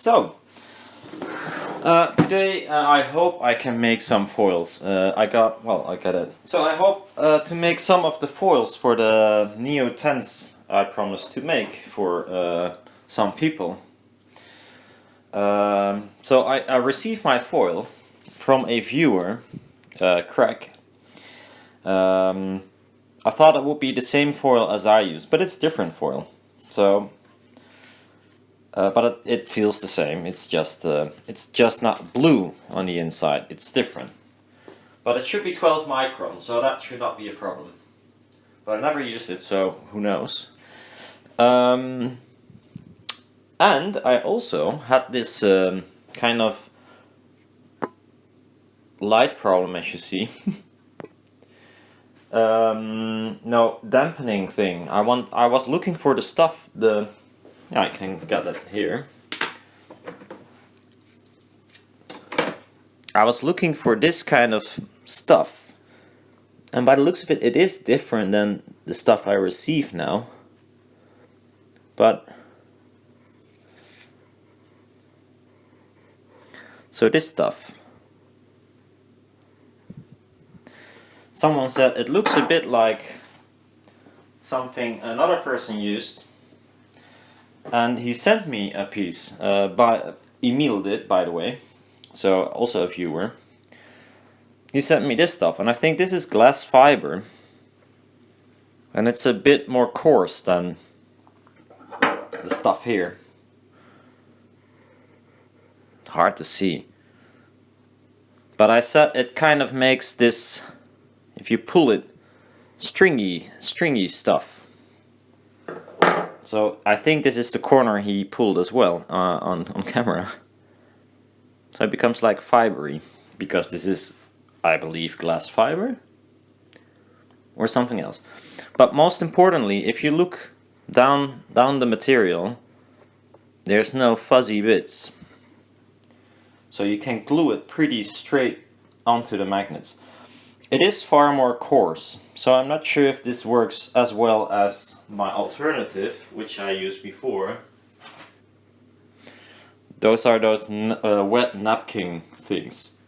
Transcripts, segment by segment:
So, today I hope I can make some foils. I got it. So I hope to make some of the foils for the Neo 10s I promised to make for some people. So I received my foil from a viewer, Craig. I thought it would be the same foil as I use, but it's different foil. So. But it feels the same. It's just not blue on the inside. It's different. But it should be 12 micron, so that should not be a problem. But I never used it, so who knows. And I also had this kind of light problem, as you see. No, dampening thing. I was looking for the stuff. I can get it here. I was looking for this kind of stuff, and by the looks of it, it is different than the stuff I receive now. But so this stuff, someone said it looks a bit like something another person used. And he sent me a piece, emailed it, by the way, so also a viewer. He sent me this stuff, and I think this is glass fiber. And it's a bit more coarse than the stuff here. Hard to see. But I said it kind of makes this, if you pull it, stringy stuff. So I think this is the corner he pulled as well on camera. So it becomes like fibery, because this is, I believe, glass fiber or something else. But most importantly, if you look down the material, there's no fuzzy bits. So you can glue it pretty straight onto the magnets. It is far more coarse, so I'm not sure if this works as well as my alternative, which I used before. Those are those wet napkin things.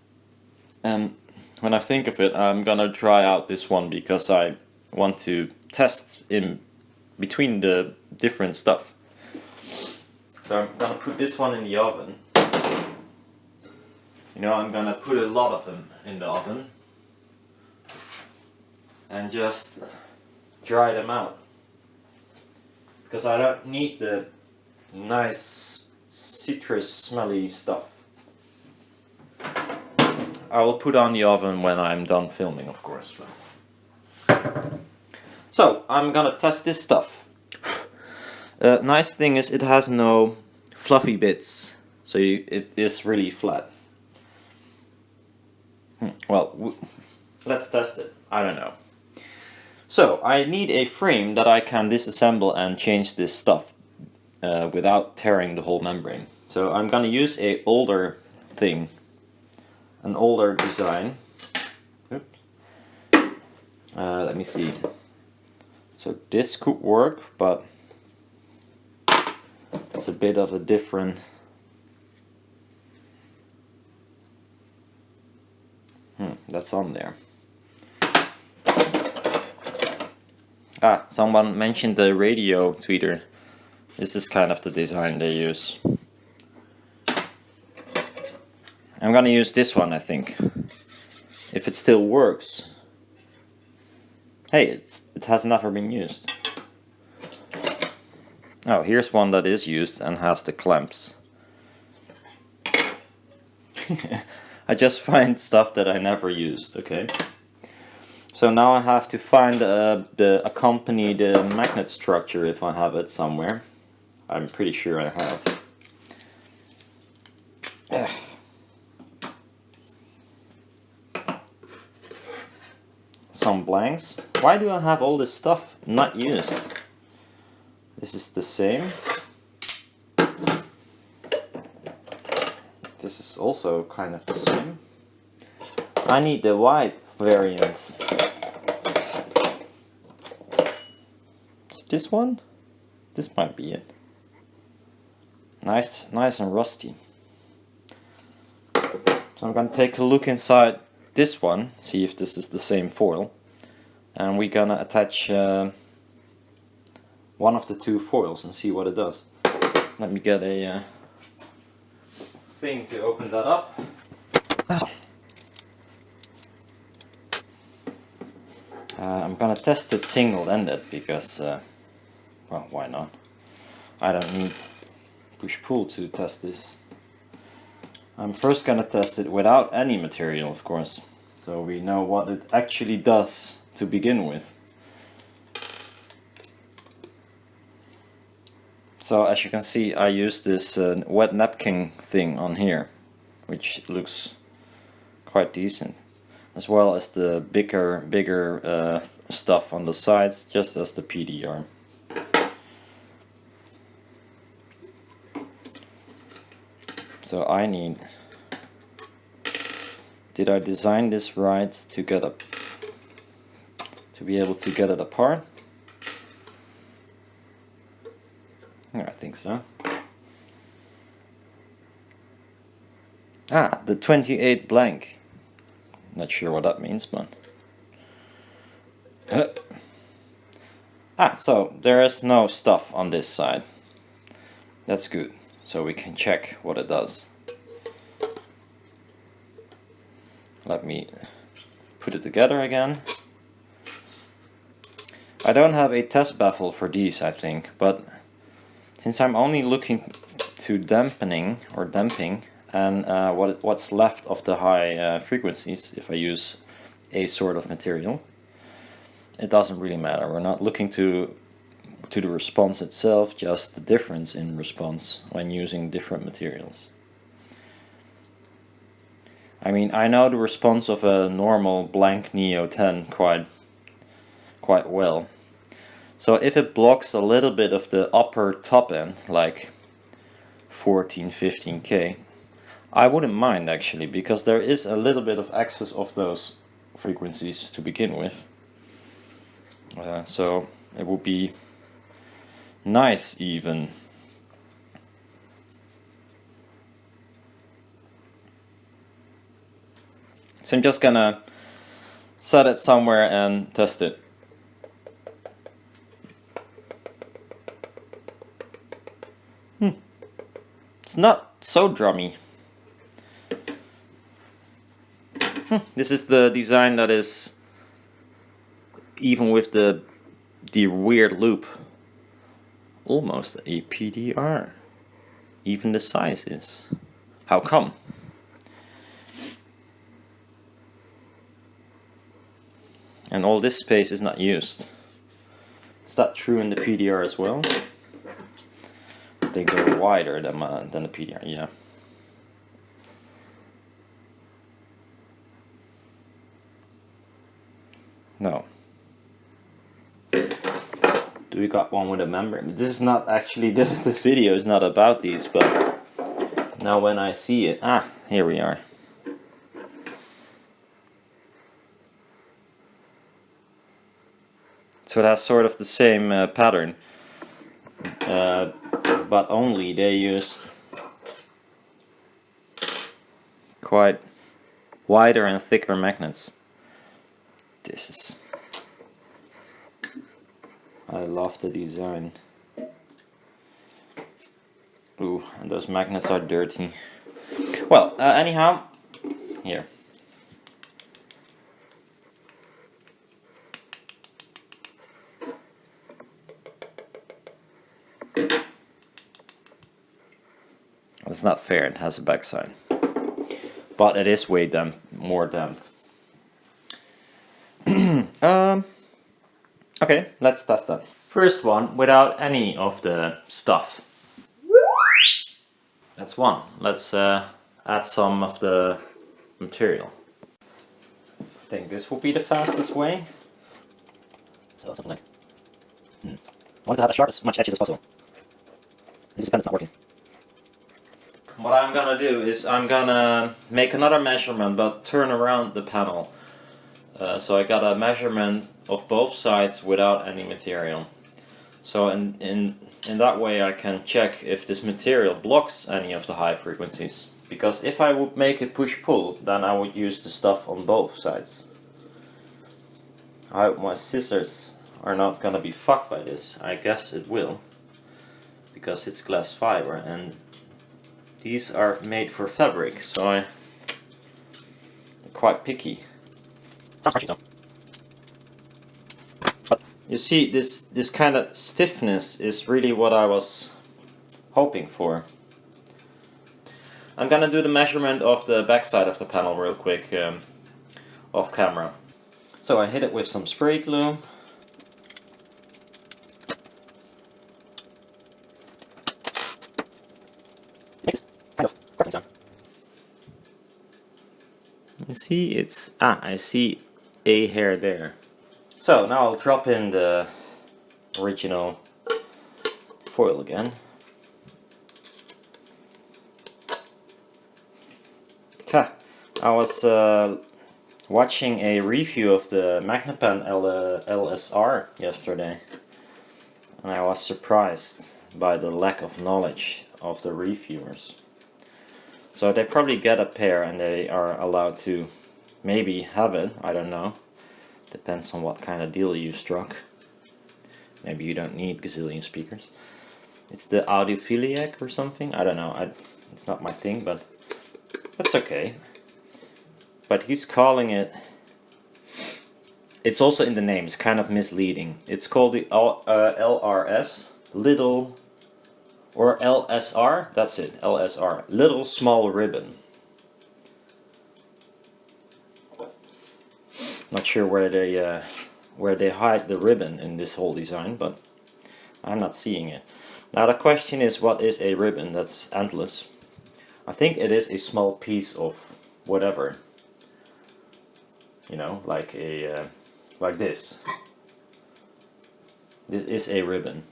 And when I think of it, I'm gonna try out this one because I want to test in between the different stuff. So I'm gonna put this one in the oven. I'm gonna put a lot of them in the oven and just dry them out, because I don't need the nice citrus smelly stuff. I will put on the oven when I'm done filming, of course. So I'm gonna test this stuff. Nice thing is it has no fluffy bits, so it is really flat. Well, let's test it. I don't know. So I need a frame that I can disassemble and change this stuff without tearing the whole membrane. So I'm gonna use an older thing, an older design. Oops. Let me see. So this could work, but it's a bit of a different. That's on there. Someone mentioned the radio tweeter. This is kind of the design they use. I'm gonna use this one, I think. If it still works. Hey, it has never been used. Oh, here's one that is used and has the clamps. I just find stuff that I never used, okay. So now I have to find the magnet structure, if I have it somewhere. I'm pretty sure I have. Some blanks. Why do I have all this stuff not used? This is the same. This is also kind of the same. I need the white variant. Is this one? This might be it. Nice and rusty. So I'm gonna take a look inside this one, see if this is the same foil, and we're gonna attach one of the two foils and see what it does. Let me get a thing to open that up. I'm gonna test it single-ended because, well, why not? I don't need push-pull to test this. I'm first gonna test it without any material, of course, so we know what it actually does to begin with. So as you can see, I use this wet napkin thing on here, which looks quite decent, as well as the bigger stuff on the sides, just as the PDR. So I need, did I design this right to get up, to be able to get it apart? Yeah, I think so. Ah, the 28 blank. Not sure what that means, but so there is no stuff on this side. That's good. So we can check what it does. Let me put it together again. I don't have a test baffle for these, I think, but since I'm only looking to dampening or damping and what's left of the high frequencies, if I use a sort of material, it doesn't really matter. We're not looking to the response itself, just the difference in response when using different materials. I mean, I know the response of a normal blank Neo 10 quite well. So if it blocks a little bit of the upper top end, like 14-15K, I wouldn't mind actually, because there is a little bit of excess of those frequencies to begin with. So it would be nice even. So I'm just gonna set it somewhere and test it. It's not so drummy. This is the design that is, even with the weird loop, almost a PDR. Even the size is. How come? And all this space is not used. Is that true in the PDR as well? They go wider than the PDR, yeah. No. Do we got one with a membrane? This is not actually, the video is not about these, but now when I see it, here we are. So it has sort of the same pattern, but only they used quite wider and thicker magnets. This is, I love the design. Ooh, and those magnets are dirty. Well, anyhow, here. It's not fair, it has a backside. But it is way more damped. Okay, let's test that. First one, without any of the stuff. That's one. Let's add some of the material. I think this will be the fastest way. So something like... I want to have as much edges as possible. This pen is not working. What I'm gonna do is I'm gonna make another measurement, but turn around the panel. So I got a measurement of both sides without any material. So in that way I can check if this material blocks any of the high frequencies. Because if I would make it push-pull, then I would use the stuff on both sides. I hope my scissors are not gonna be fucked by this. I guess it will. Because it's glass fiber and these are made for fabric, so I'm quite picky. Sounds crunchy, so. But you see, this kind of stiffness is really what I was hoping for. I'm gonna do the measurement of the backside of the panel real quick, off camera. So I hit it with some spray glue. Makes kind of cracking sound. You see, it's I see a hair there. So now I'll drop in the original foil again. I was watching a review of the Magnapen LSR yesterday, and I was surprised by the lack of knowledge of the reviewers. So they probably get a pair and they are allowed to maybe have it, I don't know. Depends on what kind of deal you struck. Maybe you don't need gazillion speakers. It's the audiophiliac or something, I don't know. It's not my thing, but that's okay. But he's calling it, it's also in the name, it's kind of misleading. It's called the LRS, little, or LSR, that's it, LSR, little small ribbon. Not sure where they hide the ribbon in this whole design, but I'm not seeing it. Now the question is, what is a ribbon? That's endless. I think it is a small piece of whatever. You know, like a like this. This is a ribbon.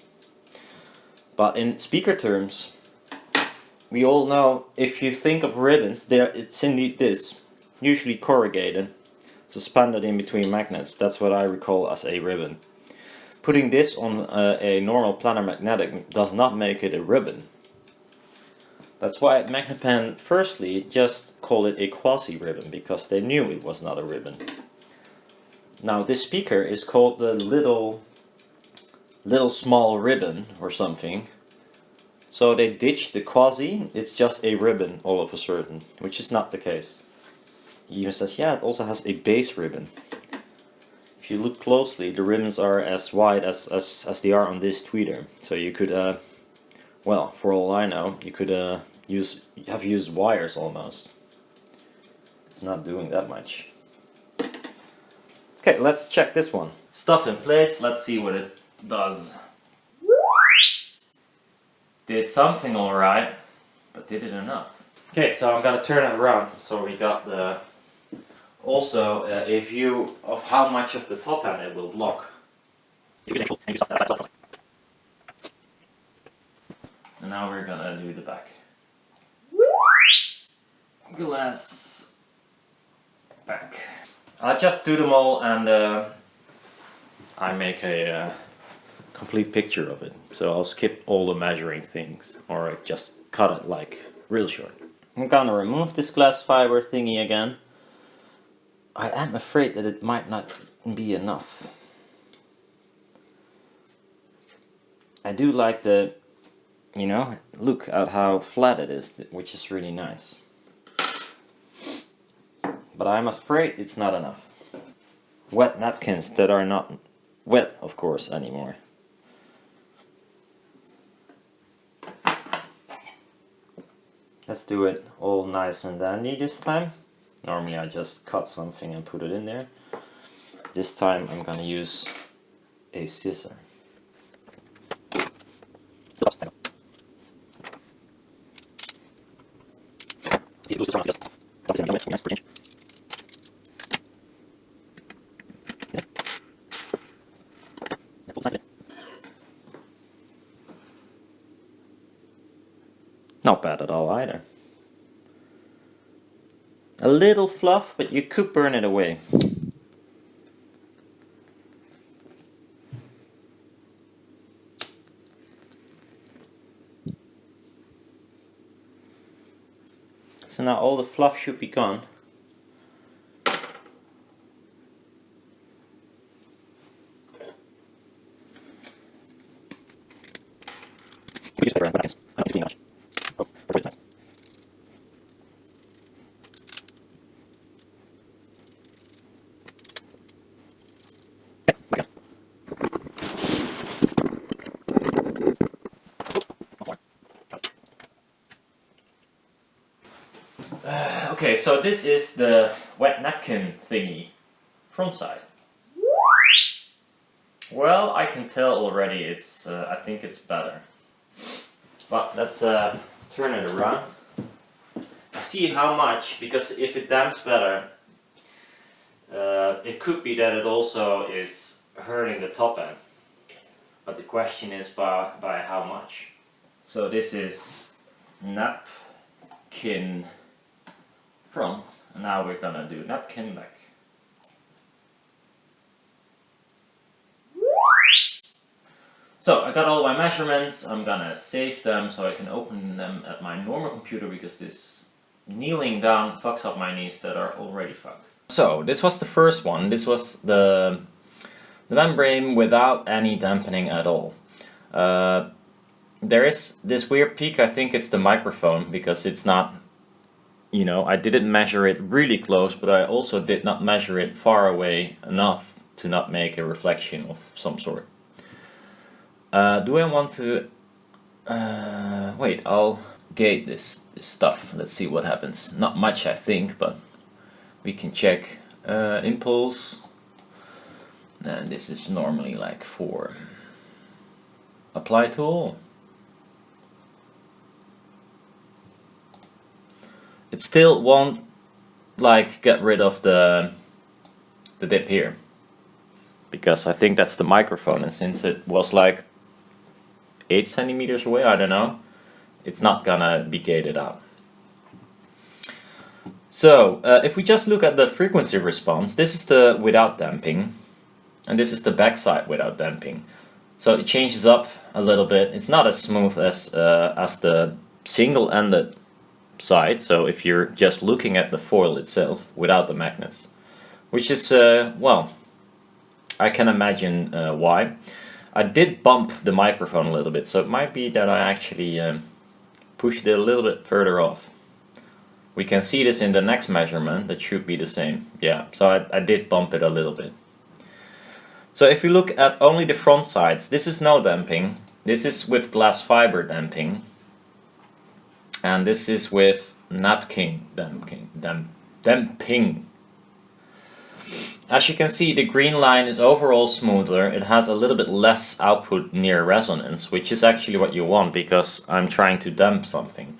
But in speaker terms, we all know if you think of ribbons, it's indeed this, usually corrugated, suspended in between magnets. That's what I recall as a ribbon. Putting this on a normal planar magnetic does not make it a ribbon. That's why Magnapen firstly just called it a quasi-ribbon, because they knew it was not a ribbon. Now this speaker is called the little small ribbon or something. So they ditched the quasi, it's just a ribbon all of a sudden, which is not the case. He even says, yeah, it also has a base ribbon. If you look closely, the ribbons are as wide as they are on this tweeter. So you could, well, for all I know, you could have used wires almost. It's not doing that much. Okay, let's check this one. Stuff in place, let's see what it does. Did something alright, but did it enough? Okay, so I'm gonna turn it around. So we got the also a view of how much of the top end it will block. And now we're gonna do the back. Glass back. I just do them all and I make a complete picture of it. So I'll skip all the measuring things, or just cut it like real short. I'm gonna remove this glass fiber thingy again. I am afraid that it might not be enough. I do like the, you know, look at how flat it is, which is really nice. But I'm afraid it's not enough. Wet napkins that are not wet, of course, anymore. Let's do it all nice and dandy this time. Normally I just cut something and put it in there. This time I'm gonna use a scissor. Not bad at all either. A little fluff, but you could burn it away. So now all the fluff should be gone. Okay, so this is the wet napkin thingy, front side. Well, I can tell already it's, I think it's better. But let's turn it around. See how much, because if it damps better, it could be that it also is hurting the top end. But the question is by how much. So this is napkin front, and now we're gonna do napkin back. So I got all my measurements. I'm gonna save them so I can open them at my normal computer, because this kneeling down fucks up my knees that are already fucked. So this was the first one. This was the membrane without any dampening at all. There is this weird peak. I think it's the microphone, because it's not, you know, I didn't measure it really close, but I also did not measure it far away enough to not make a reflection of some sort. Do I want to wait, I'll gate this stuff. Let's see what happens. Not much, I think, but we can check. Impulse, and this is normally like for apply tool. It still won't like get rid of the dip here, because I think that's the microphone, and since it was like 8 centimeters away, I don't know, it's not gonna be gated out. So if we just look at the frequency response, this is the without damping, and this is the backside without damping. So it changes up a little bit. It's not as smooth as the single-ended side. So if you're just looking at the foil itself without the magnets, which is well, I can imagine why. I did bump the microphone a little bit, so it might be that I actually pushed it a little bit further off. We can see this in the next measurement. That should be the same. Yeah, so I did bump it a little bit. So if you look at only the front sides, this is no damping. This is with glass fiber damping. And this is with napkin damping. As you can see, the green line is overall smoother. It has a little bit less output near resonance, which is actually what you want, because I'm trying to damp something.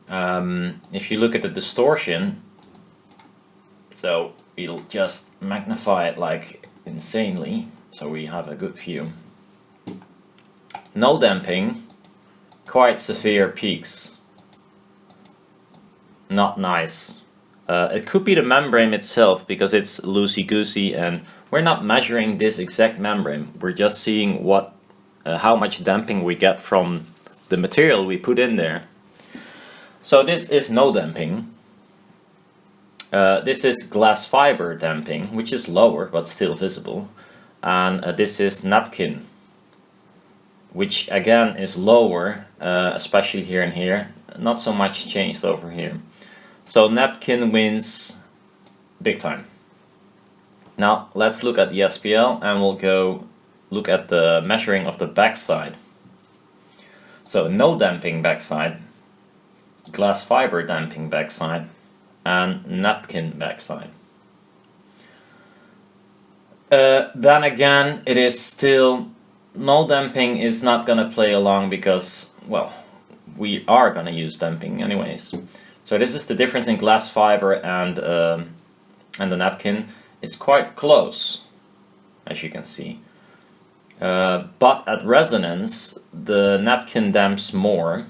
If you look at the distortion, so we'll just magnify it like insanely, so we have a good view. No damping, quite severe peaks. Not nice. It could be the membrane itself, because it's loosey-goosey, and we're not measuring this exact membrane. We're just seeing what, how much damping we get from the material we put in there. So this is no damping. This is glass fiber damping, which is lower but still visible. And this is napkin, which again is lower, especially here and here. Not so much changed over here. So napkin wins big time. Now let's look at the SPL, and we'll go look at the measuring of the backside. So no damping backside, glass fiber damping backside, and napkin backside. Then again, it is still, no damping is not gonna play along, because, well, we are gonna use damping anyways. So this is the difference in glass fiber and the napkin. It's quite close, as you can see. But at resonance, the napkin damps more.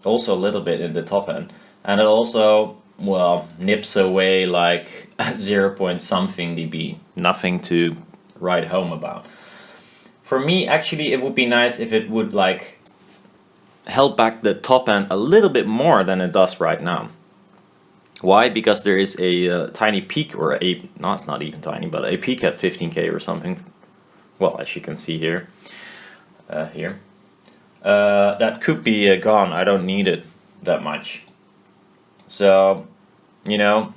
Also a little bit in the top end. And it also, well, nips away like 0 point something dB. Nothing to write home about. For me, actually, it would be nice if it would like held back the top end a little bit more than it does right now. Why? Because there is a tiny peak, or a, no, it's not even tiny, but a peak at 15K or something. Well, as you can see here, that could be gone. I don't need it that much. So, you know,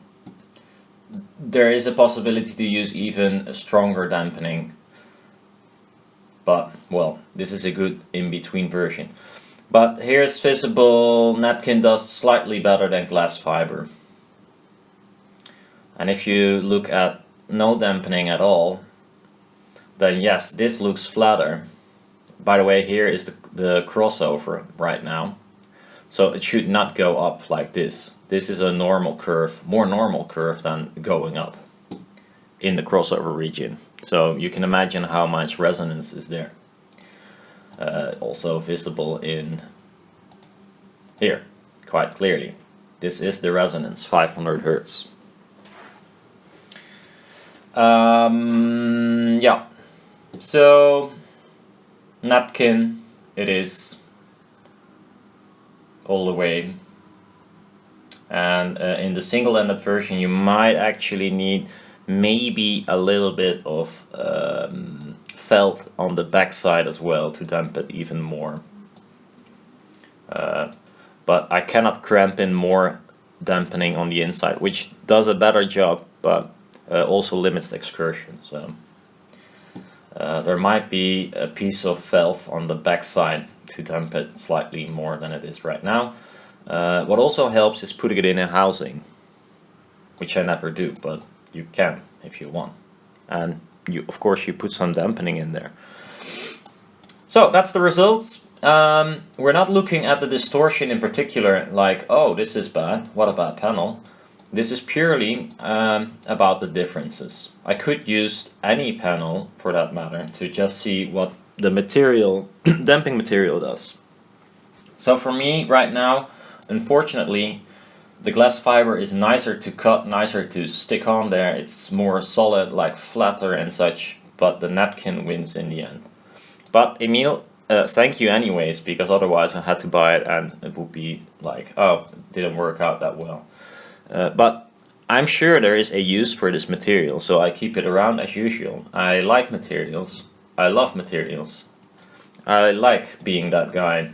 there is a possibility to use even a stronger dampening. But, well, this is a good in-between version. But here's visible, napkin does slightly better than glass fiber. And if you look at no dampening at all, then yes, this looks flatter. By the way, here is the crossover right now. So it should not go up like this. This is a normal curve, more normal curve than going up in the crossover region. So you can imagine how much resonance is there. Also visible in here, quite clearly. This is the resonance, 500 Hertz. Yeah, so napkin it is all the way, and in the single-ended version you might actually need maybe a little bit of felt on the back side as well to dampen it even more. But I cannot cramp in more dampening on the inside, which does a better job, but also limits the excursion. So there might be a piece of felt on the back side to dampen it slightly more than it is right now. What also helps is putting it in a housing, which I never do, but you can if you want. And you, of course, you put some dampening in there. So that's the results. We're not looking at the distortion in particular, like, oh, this is bad, what a bad panel. This is purely about the differences. I could use any panel, for that matter, to just see what the material, damping material does. So for me, right now, unfortunately, the glass fiber is nicer to cut, nicer to stick on there. It's more solid, like flatter and such, but the napkin wins in the end. But Emil, thank you anyways, because otherwise I had to buy it and it would be like, oh, it didn't work out that well. But I'm sure there is a use for this material, so I keep it around as usual. I like materials. I love materials. I like being that guy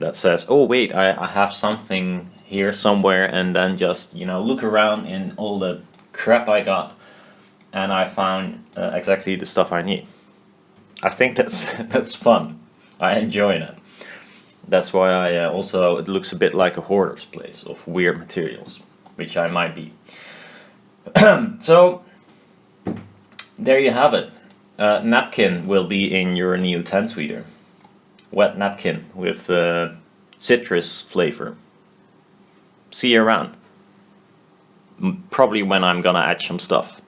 that says, oh wait, I have something here somewhere, and then just, you know, look around in all the crap I got and I found exactly the stuff I need. I think that's fun. I enjoy that. That's why I also, it looks a bit like a hoarder's place of weird materials, which I might be. So there you have it. Napkin will be in your new 10 tweeter. Wet napkin with citrus flavor. See you around. Probably when I'm gonna add some stuff.